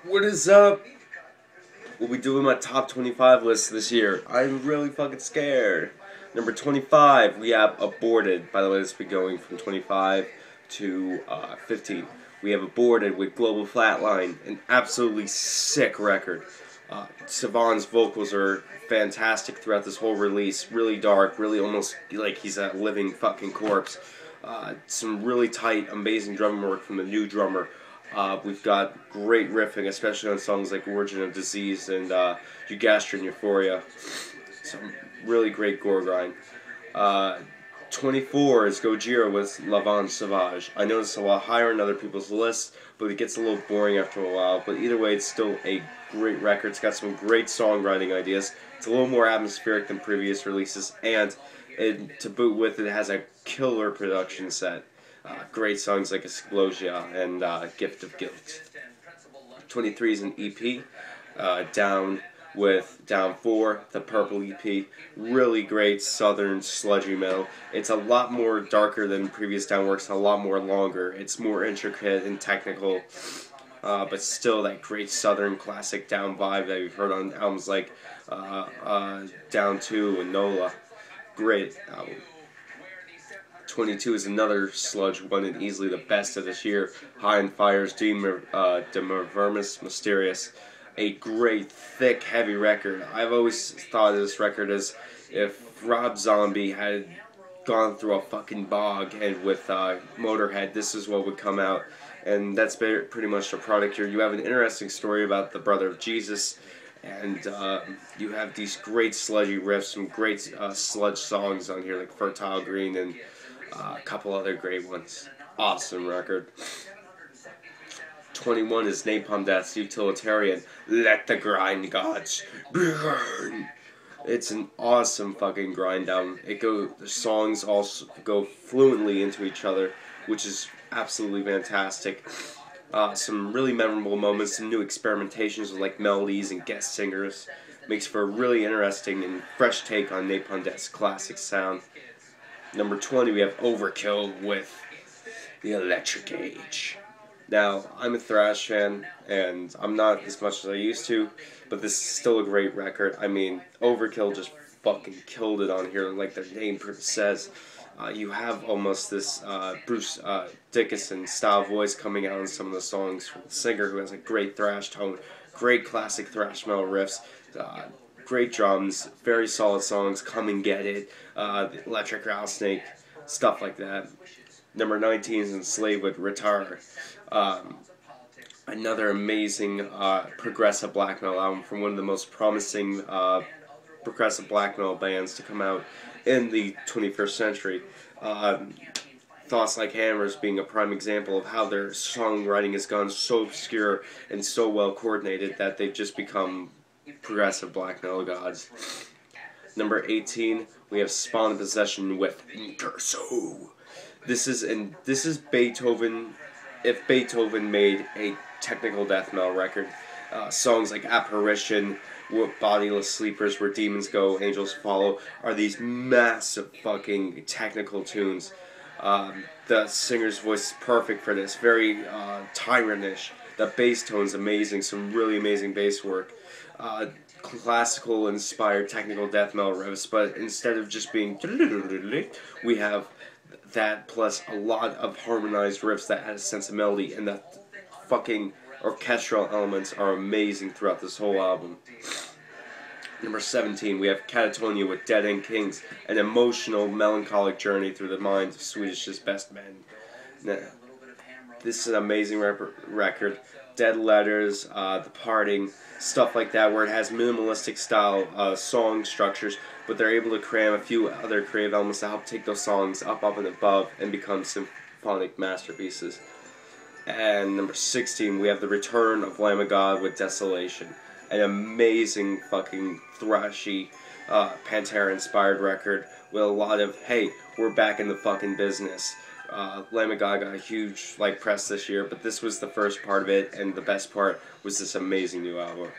What is up? We'll be doing my top 25 list this year. I'm really fucking scared. Number 25, we have Aborted. By the way, this will be going from 25 to 15. We have Aborted with Global Flatline, an absolutely sick record. Savon's vocals are fantastic throughout this whole release. Really dark, really almost like he's a living fucking corpse. Some really tight, amazing drum work from the new drummer. We've got great riffing, especially on songs like Origin of Disease and duaghting Euphoria. Some really great gore grind. 24 is Gojira with L'Avant Sauvage. I know it's a lot higher on other people's lists, but it gets a little boring after a while. But either way, it's still a great record. It's got some great songwriting ideas. It's a little more atmospheric than previous releases, and to boot with, it has a killer production set. Great songs like Explosia and Gift of Guilt. 23 is an EP. Down 4, the Purple EP. Really great southern sludgy metal. It's a lot more darker than previous Down works, a lot more longer. It's more intricate and technical, but still that great southern classic Down vibe that you've heard on albums like Down 2 and NOLA. Great album. 22 is another sludge one and easily the best of this year. High on Fire's De Vermis Mysterious. A great, thick, heavy record. I've always thought of this record as if Rob Zombie had gone through a fucking bog, and with Motorhead, this is what would come out. And that's pretty much the product here. You have an interesting story about the brother of Jesus, and you have these great sludgy riffs, some great sludge songs on here like Fertile Green and a couple other great ones. Awesome record. 21 is Napalm Death's Utilitarian. Let the grind gods burn. It's an awesome fucking grind down. The songs also go fluently into each other, which is absolutely fantastic. Some really memorable moments, some new experimentations with like melodies and guest singers. Makes for a really interesting and fresh take on Napalm Death's classic sound. Number 20, we have Overkill with The Electric Age. Now, I'm a thrash fan, and I'm not as much as I used to, but this is still a great record. I mean, Overkill just fucking killed it on here, like their name says. You have almost this Bruce Dickinson style voice coming out in some of the songs from the singer, who has a great thrash tone, great classic thrash metal riffs, great drums, very solid songs, Come and Get It, the Electric Rattlesnake, stuff like that. Number 19 is Enslaved with Retard. Another amazing progressive black metal album from one of the most promising progressive black metal bands to come out in the 21st century. Thoughts Like Hammers being a prime example of how their songwriting has gone so obscure and so well coordinated that they've just become progressive black metal gods. Number 18, we have Spawn of Possession with Interso. This is Beethoven. If Beethoven made a technical death metal record, songs like Apparition, Bodiless Sleepers, Where Demons Go, Angels Follow are these massive fucking technical tunes. The singer's voice is perfect for this. Very tyrannish. The bass tone's amazing. Some really amazing bass work. Classical inspired technical death metal riffs, but instead of just being we have that plus a lot of harmonized riffs that add a sense of melody, and the fucking orchestral elements are amazing throughout this whole album. Number 17, we have Catatonia with Dead End Kings, an emotional, melancholic journey through the minds of Swedish's best men. Now, this is an amazing record. Dead Letters, The Parting, stuff like that, where it has minimalistic style song structures, but they're able to cram a few other creative elements to help take those songs up and above and become symphonic masterpieces. And number 16, we have The Return of Lamb of God with Desolation, an amazing fucking thrashy Pantera-inspired record with a lot of, hey, we're back in the fucking business. Lamb of God got a huge press this year, but this was the first part of it, and the best part was this amazing new album.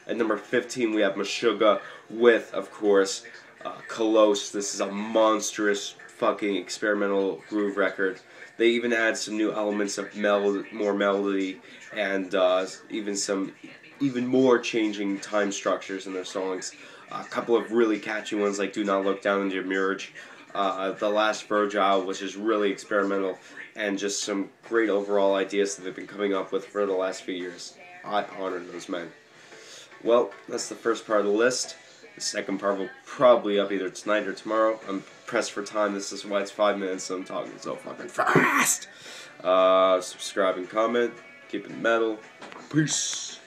At number 15, we have Meshuggah with, of course, Kolos. This is a monstrous fucking experimental groove record. They even add some new elements of more melody, and even more changing time structures in their songs. A couple of really catchy ones like "Do Not Look Down into Your Mirror." The Last Virgile, which is really experimental, and just some great overall ideas that they've been coming up with for the last few years. I honor those men. Well, that's the first part of the list. The second part will probably up either tonight or tomorrow. I'm pressed for time. This is why it's 5 minutes, so I'm talking so fucking fast. Subscribe and comment. Keep it metal. Peace.